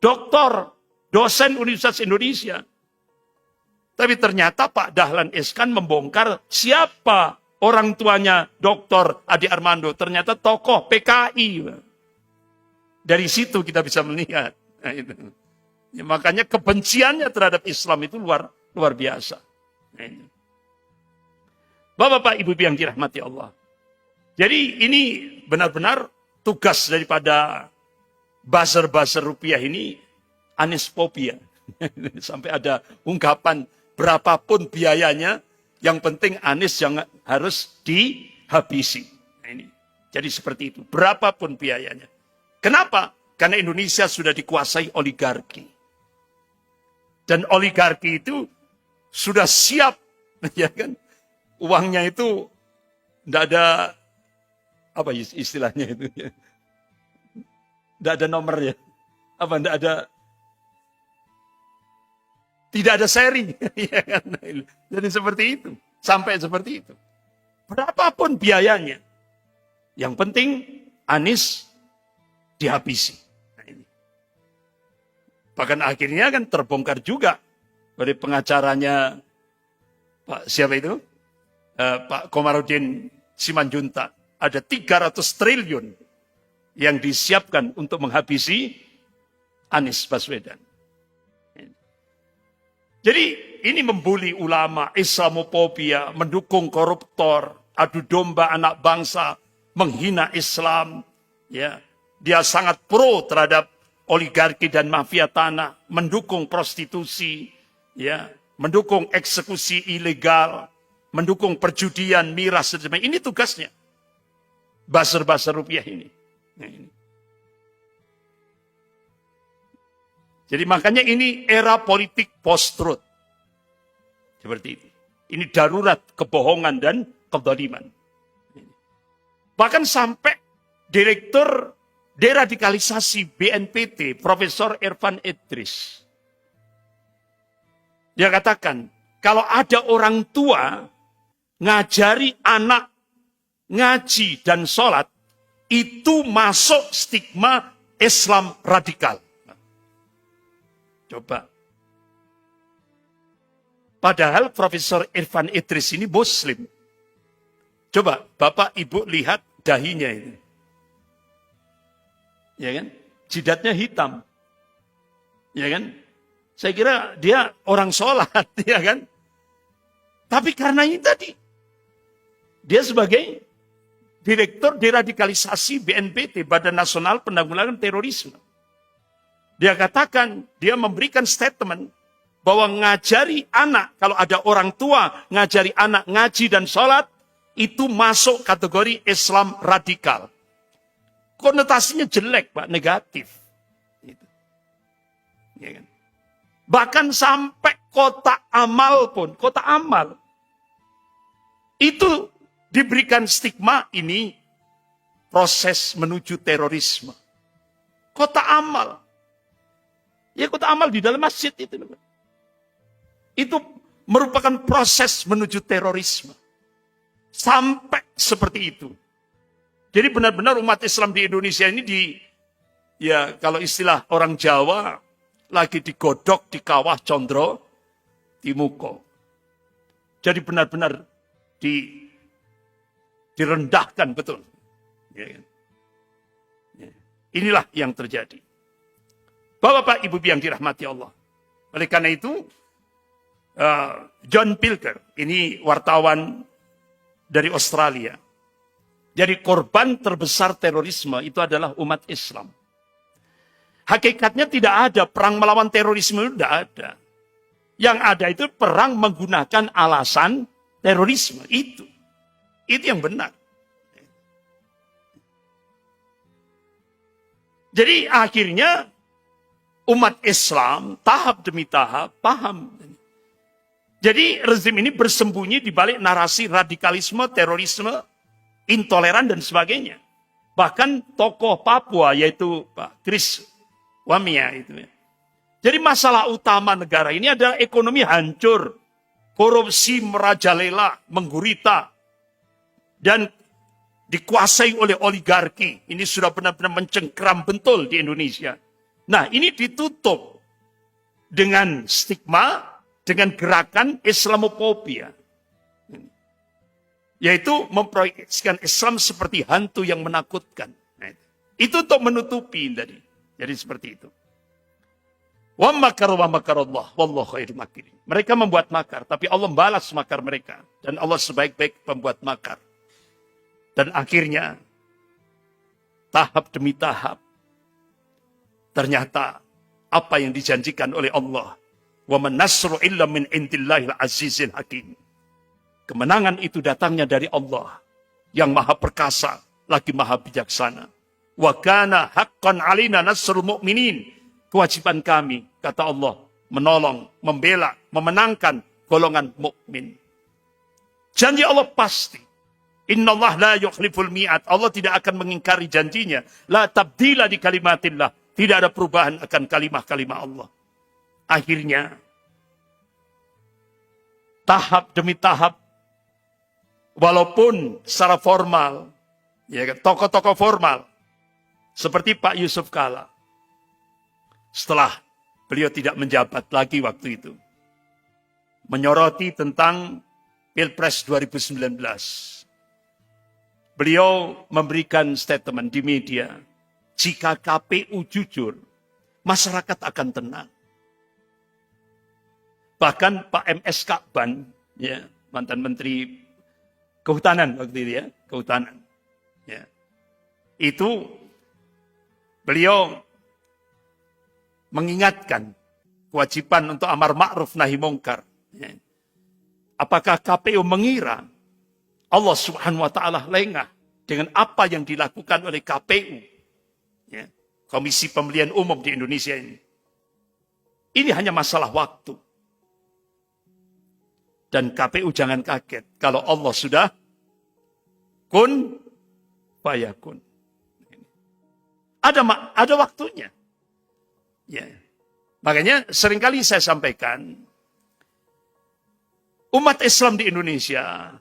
doktor, dosen Universitas Indonesia. Tapi ternyata Pak Dahlan Iskan membongkar siapa orang tuanya Dr. Adi Armando. Ternyata tokoh PKI. Dari situ kita bisa melihat. Nah, itu. Ya, makanya kebenciannya terhadap Islam itu luar biasa. Nah, itu. Bapak-bapak, ibu-ibu yang dirahmati Allah. Jadi ini benar-benar tugas daripada buzzer-buzzer rupiah ini anispopia. Sampai ada ungkapan berapapun biayanya, yang penting Anies yang harus dihabisi. Nah, ini. Jadi seperti itu, berapapun biayanya. Kenapa? Karena Indonesia sudah dikuasai oligarki. Dan oligarki itu sudah siap, ya kan? Uangnya itu tidak ada, apa istilahnya itu? Tidak ada nomornya. Apa, tidak ada seri. Ya kan? Jadi seperti itu. Sampai seperti itu. Berapapun biayanya. Yang penting Anies dihabisi. Nah, ini. Bahkan akhirnya kan terbongkar juga dari pengacaranya Pak siapa itu? Pak Komarudin Simanjuntak. Ada 300 triliun yang disiapkan untuk menghabisi Anies Baswedan. Jadi ini membuli ulama, Islamofobia, mendukung koruptor, adu domba anak bangsa, menghina Islam. Ya, dia sangat pro terhadap oligarki dan mafia tanah, mendukung prostitusi, ya, mendukung eksekusi ilegal, mendukung perjudian, miras, dan sebagainya. Ini tugasnya. Buzzer-buzzer rupiah ini. Nah, ini. Jadi makanya ini era politik post-truth. Seperti itu. Ini darurat kebohongan dan kezaliman. Bahkan sampai Direktur Deradikalisasi BNPT, Profesor Irfan Idris. Dia katakan, kalau ada orang tua ngajari anak ngaji dan sholat, itu masuk stigma Islam radikal. Coba. Padahal Profesor Irfan Idris ini Muslim. Coba Bapak Ibu lihat dahinya ini. Ya kan? Jidatnya hitam. Ya kan? Saya kira dia orang sholat, ya kan? Tapi karena ini tadi, dia sebagai Direktur Deradikalisasi BNPT, Badan Nasional Penanggulangan Terorisme. Dia katakan, dia memberikan statement bahwa ngajari anak, kalau ada orang tua ngajari anak ngaji dan sholat, itu masuk kategori Islam radikal. Konotasinya jelek, Pak, negatif. Gitu. Ya kan? Bahkan sampai kotak amal pun, kotak amal, itu diberikan stigma ini proses menuju terorisme. Kotak amal. Ya kotak amal di dalam masjid itu. Itu merupakan proses menuju terorisme. Sampai seperti itu. Jadi benar-benar umat Islam di Indonesia ini ya kalau istilah orang Jawa, lagi digodok di kawah condro timuko. Jadi benar-benar direndahkan betul. Ya, kan? Ya. Inilah yang terjadi. Bapak-bapak, ibu yang dirahmati Allah. Oleh karena itu, John Pilger, ini wartawan dari Australia. Jadi korban terbesar terorisme itu adalah umat Islam. Hakikatnya tidak ada perang melawan terorisme, itu tidak ada. Yang ada itu perang menggunakan alasan terorisme, itu. Itu yang benar. Jadi akhirnya umat Islam tahap demi tahap paham. Jadi rezim ini bersembunyi di balik narasi radikalisme, terorisme, intoleran dan sebagainya. Bahkan tokoh Papua yaitu Pak Chris Wamia itu. Jadi masalah utama negara ini adalah ekonomi hancur, korupsi merajalela, menggurita, dan dikuasai oleh oligarki. Ini sudah benar-benar mencengkeram betul di Indonesia. Nah, ini ditutup dengan stigma, dengan gerakan Islamophobia. Yaitu memproyeksikan Islam seperti hantu yang menakutkan. Nah, itu untuk menutupi tadi. Jadi seperti itu. Wa makarallah, wallahu khairul makirin. Mereka membuat makar, tapi Allah balas makar mereka. Dan Allah sebaik-baik pembuat makar. Dan akhirnya, tahap demi tahap, ternyata apa yang dijanjikan oleh Allah. Wa man nasru illa min indillahil azizil hakim. Kemenangan itu datangnya dari Allah yang maha perkasa, lagi maha bijaksana. Wa kana haqqan alina nasrul mu'minin. Kewajiban kami, kata Allah, menolong, membela, memenangkan golongan mukmin. Janji Allah pasti. Innallaha la yukhliful mi'ad. Allah tidak akan mengingkari janjinya. La tabdila di kalimatillah. Tidak ada perubahan akan kalimah-kalimah Allah. Akhirnya, tahap demi tahap, walaupun secara formal, ya, tokoh-tokoh formal, seperti Pak Yusuf Kala, setelah beliau tidak menjabat lagi waktu itu, menyoroti tentang Pilpres 2019. Beliau memberikan statement di media, jika KPU jujur, masyarakat akan tenang. Bahkan Pak MS Kakban, ya, mantan Menteri Kehutanan waktu itu ya, Kehutanan. Ya. Itu beliau mengingatkan kewajiban untuk amar ma'ruf nahi mungkar. Ya. Apakah KPU mengira Allah Subhanahu wa taala lengah dengan apa yang dilakukan oleh KPU? Ya. Komisi Pemilihan Umum di Indonesia ini. Ini hanya masalah waktu. Dan KPU jangan kaget kalau Allah sudah kun fayakun. Ada waktunya. Ya. Makanya seringkali saya sampaikan, umat Islam di Indonesia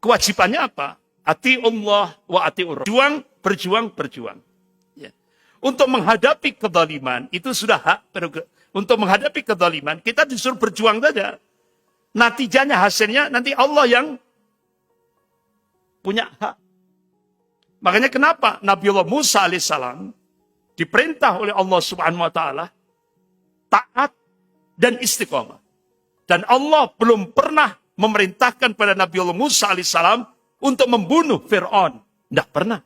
kewajibannya apa? Ati Allah wa ati ur. Berjuang. Ya. Untuk menghadapi kezaliman itu sudah hak. Untuk menghadapi kezaliman kita disuruh berjuang saja. Natijanya, hasilnya nanti Allah yang punya hak. Makanya kenapa Nabiullah Musa alaihissalam diperintah oleh Allah Subhanahu wa taala taat dan istiqomah. Dan Allah belum pernah memerintahkan pada Nabiullah Musa alaihissalam untuk membunuh Fir'aun. Tidak pernah.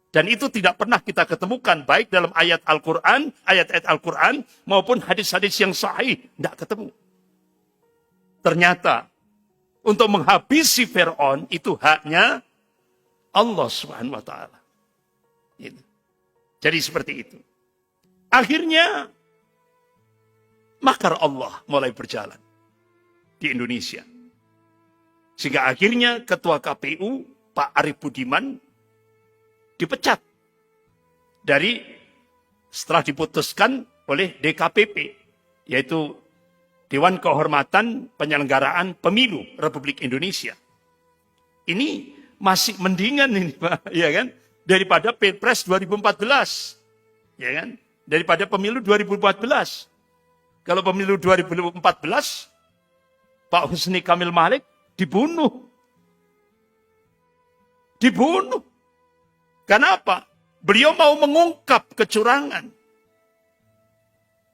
Dan itu tidak pernah kita ketemukan baik dalam ayat-ayat Al-Quran maupun hadis-hadis yang sahih. Tidak ketemu. Ternyata untuk menghabisi Fir'aun itu haknya Allah Subhanahu wa taala. Jadi seperti itu. Akhirnya makar Allah mulai berjalan di Indonesia. Sehingga akhirnya ketua KPU Pak Arief Budiman dipecat setelah diputuskan oleh DKPP, yaitu Dewan Kehormatan Penyelenggaraan Pemilu Republik Indonesia. Ini masih mendingan ini, Pak, ya kan? Daripada Pilpres 2014. Ya kan? Daripada pemilu 2014. Kalau pemilu 2014 Pak Husni Kamil Malik dibunuh. Kenapa? Beliau mau mengungkap kecurangan.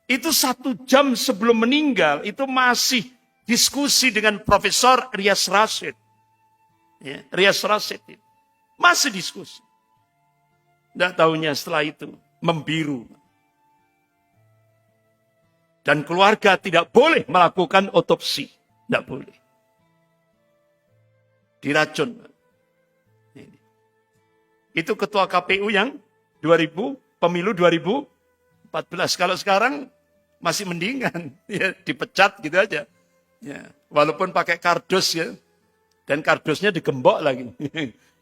Itu 1 jam sebelum meninggal, itu masih diskusi dengan Profesor Rias Rasyid. Ya, Rias Rasyid itu. Masih diskusi. Tidak tahunya setelah itu membiru. Dan keluarga tidak boleh melakukan otopsi. Tidak boleh. Diracun. Itu ketua KPU yang pemilu 2014. Kalau sekarang masih mendingan, ya, dipecat gitu aja. Ya, walaupun pakai kardus ya, dan kardusnya digembok lagi.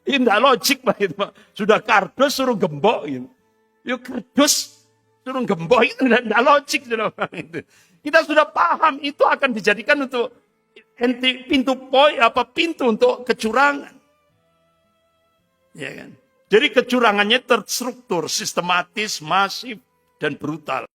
Ini tidak logik Pak, itu, Pak. Sudah kardus suruh gembok gitu. Yuk kardus suruh gembok itu tidak logik gitu, Pak. Kita sudah paham itu akan dijadikan untuk pintu untuk kecurangan. Ya kan? Jadi kecurangannya terstruktur, sistematis, masif, dan brutal.